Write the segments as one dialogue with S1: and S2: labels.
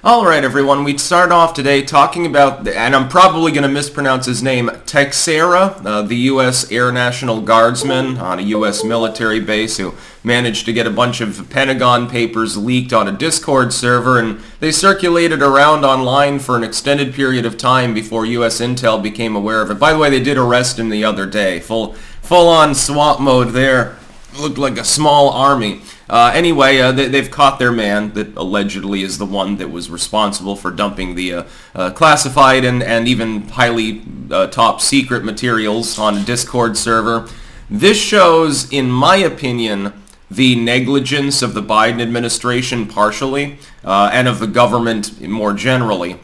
S1: Alright everyone, we'd start off today talking about, and I'm probably going to mispronounce his name, Teixeira, the U.S. Air National Guardsman on a U.S. military base who managed to get a bunch of Pentagon papers leaked on a Discord server, and they circulated around online for an extended period of time before U.S. Intel became aware of it. By the way, they did arrest him the other day. Full-on SWAT mode there. Looked like a small army. Anyway, they've caught their man that allegedly is the one that was responsible for dumping the classified and even highly top secret materials on a Discord server. This shows, in my opinion, the negligence of the Biden administration partially, and of the government more generally.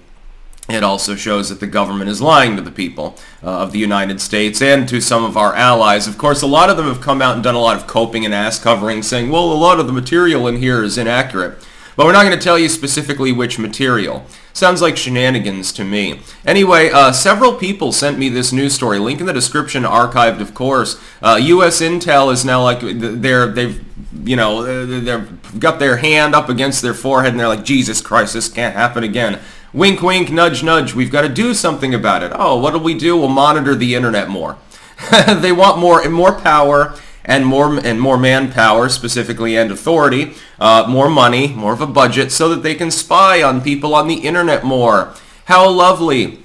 S1: It also shows that the government is lying to the people of the United States and to some of our allies. Of course, a lot of them have come out and done a lot of coping and ass covering, saying, well, a lot of the material in here is inaccurate. But we're not going to tell you specifically which material. Sounds like shenanigans to me. Anyway, several people sent me this news story. Link in the description, archived, of course. U.S. Intel is now like, they've got their hand up against their forehead and they're like, Jesus Christ, this can't happen again. Wink, wink, nudge, nudge. We've got to do something about it. Oh, what do? We'll monitor the internet more. They want more power and more manpower, specifically, and authority, more money, more of a budget, so that they can spy on people on the internet more. How lovely.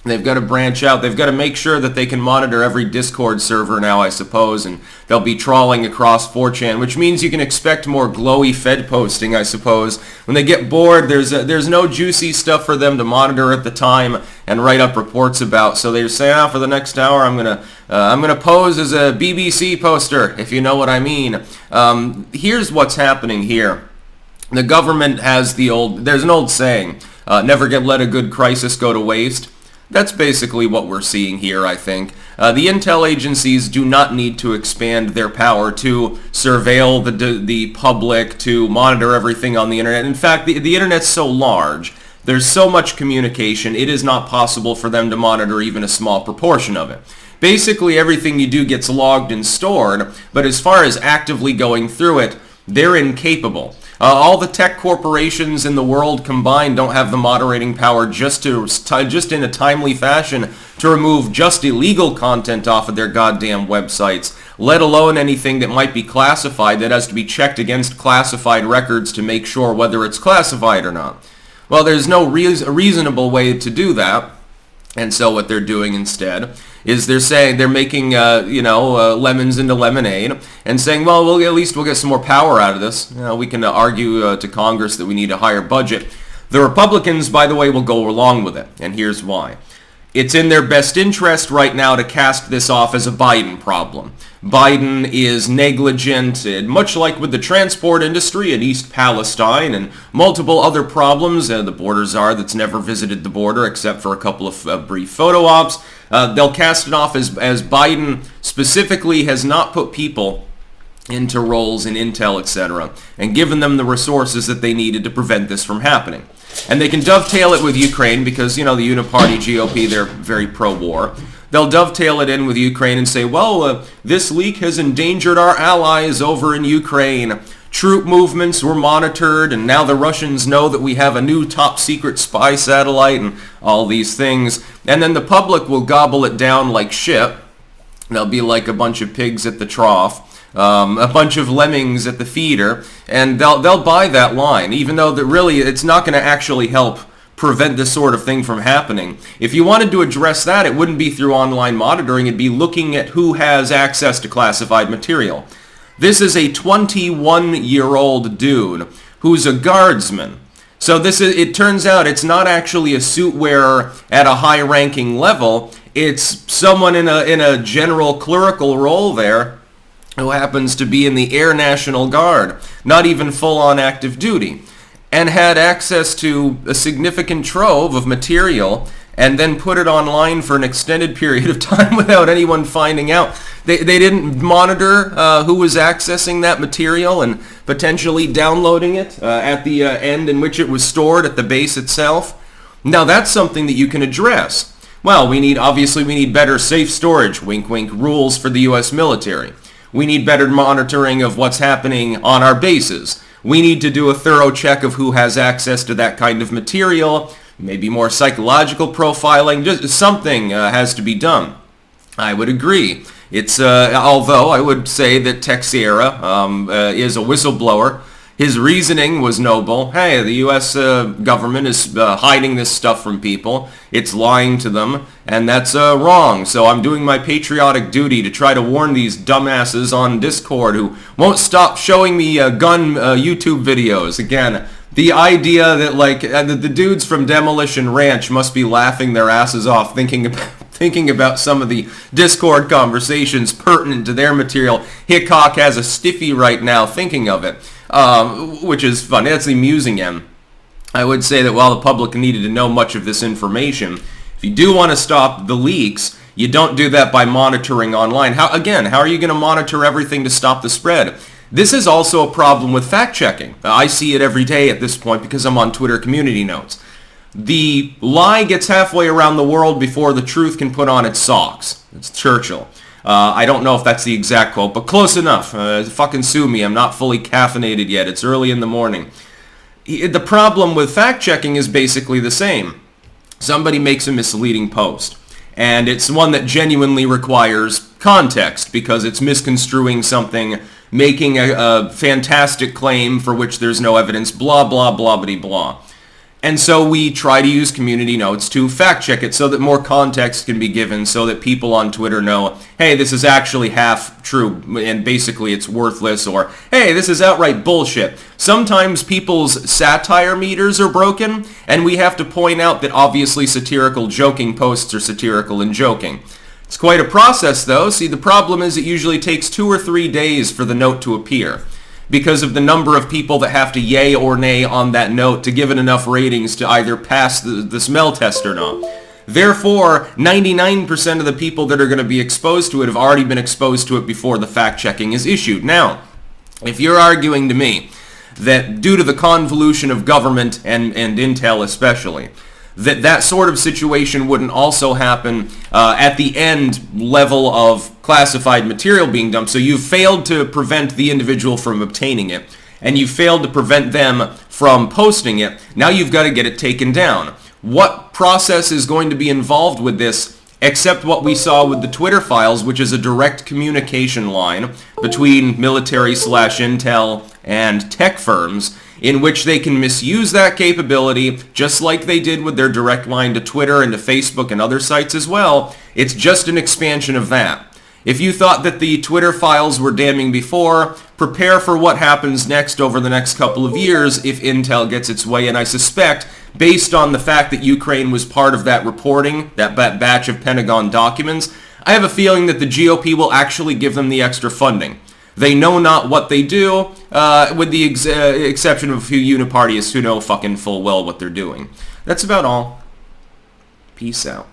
S1: They've got to branch out. They've got to make sure that they can monitor every Discord server now, I suppose, and they'll be trawling across 4chan, which means you can expect more glowy Fed posting, I suppose. When they get bored, there's no juicy stuff for them to monitor at the time and write up reports about. So they say, for the next hour, I'm gonna pose as a BBC poster, if you know what I mean. Here's what's happening here. The government has there's an old saying, never let a good crisis go to waste. That's basically what we're seeing here, I think. The intel agencies do not need to expand their power to surveil the public, to monitor everything on the internet. In fact, the internet's so large, there's so much communication, it is not possible for them to monitor even a small proportion of it. Basically, everything you do gets logged and stored, but as far as actively going through it, they're incapable. All the tech corporations in the world combined don't have the moderating power just in a timely fashion to remove just illegal content off of their goddamn websites, let alone anything that might be classified that has to be checked against classified records to make sure whether it's classified or not. Well, there's no reasonable way to do that. And so what they're doing instead is they're making lemons into lemonade and saying, well, at least we'll get some more power out of this. We can argue to Congress that we need a higher budget. The Republicans, by the way, will go along with it, and here's why. It's in their best interest right now to cast this off as a Biden problem. Biden is negligent, much like with the transport industry in East Palestine and multiple other problems. The border czar that's never visited the border except for a couple of brief photo ops. They'll cast it off as Biden specifically has not put people into roles in intel, etc., and given them the resources that they needed to prevent this from happening. And they can dovetail it with Ukraine because, the uniparty GOP, they're very pro-war. They'll dovetail it in with Ukraine and say, well, this leak has endangered our allies over in Ukraine. Troop movements were monitored, and now the Russians know that we have a new top-secret spy satellite and all these things. And then the public will gobble it down like shit. They'll be like a bunch of pigs at the trough. A bunch of lemmings at the feeder, and they'll buy that line, even though that really it's not going to actually help prevent this sort of thing from happening. If you wanted to address that, it wouldn't be through online monitoring, it'd be looking at who has access to classified material. This is a 21-year-old dude who's a guardsman. So it turns out it's not actually a suit wearer at a high-ranking level, it's someone in a general clerical role there who happens to be in the Air National Guard, not even full-on active duty, and had access to a significant trove of material and then put it online for an extended period of time without anyone finding out. They didn't monitor who was accessing that material and potentially downloading it at the end in which it was stored at the base itself. Now that's something that you can address. Well, we need better safe storage, wink wink, rules for the U.S. military. We need better monitoring of what's happening on our bases. we need to do a thorough check of who has access to that kind of material, maybe more psychological profiling, just something has to be done. I would agree. It's although I would say that Teixeira is a whistleblower. His reasoning was noble. Hey, the U.S. government is hiding this stuff from people. It's lying to them, and that's wrong. So I'm doing my patriotic duty to try to warn these dumbasses on Discord who won't stop showing me gun YouTube videos. Again, the idea that like the dudes from Demolition Ranch must be laughing their asses off thinking about some of the Discord conversations pertinent to their material. Hickok has a stiffy right now thinking of it, which is funny. That's the amusing end. I would say that while the public needed to know much of this information, if you do want to stop the leaks, you don't do that by monitoring online. How are you going to monitor everything to stop the spread? This is also a problem with fact-checking. I see it every day at this point because I'm on Twitter community notes. The lie gets halfway around the world before the truth can put on its socks. It's Churchill. I don't know if that's the exact quote, but close enough. Fucking sue me. I'm not fully caffeinated yet. It's early in the morning. The problem with fact-checking is basically the same. Somebody makes a misleading post, and it's one that genuinely requires context because it's misconstruing something, making a fantastic claim for which there's no evidence, blah, blah, blah, blah, blah. And so we try to use community notes to fact check it so that more context can be given so that people on Twitter know, hey, this is actually half true and basically it's worthless, or hey, this is outright bullshit. Sometimes people's satire meters are broken and we have to point out that obviously satirical joking posts are satirical and joking. It's quite a process though. See, the problem is it usually takes 2 or 3 days for the note to appear, because of the number of people that have to yay or nay on that note to give it enough ratings to either pass the smell test or not. Therefore, 99% of the people that are going to be exposed to it have already been exposed to it before the fact-checking is issued. Now, if you're arguing to me that due to the convolution of government and intel especially, that sort of situation wouldn't also happen at the end level of classified material being dumped. So you've failed to prevent the individual from obtaining it, and you failed to prevent them from posting it. Now you've got to get it taken down. What process is going to be involved with this except what we saw with the Twitter files, which is a direct communication line between military/intel and tech firms, in which they can misuse that capability just like they did with their direct line to Twitter and to Facebook and other sites as well. It's just an expansion of that. If you thought that the Twitter files were damning before, prepare for what happens next over the next couple of years if Intel gets its way, and I suspect, based on the fact that Ukraine was part of that reporting, that batch of Pentagon documents, I have a feeling that the GOP will actually give them the extra funding. They know not what they do, with the exception of a few unipartists who know fucking full well what they're doing. That's about all. Peace out.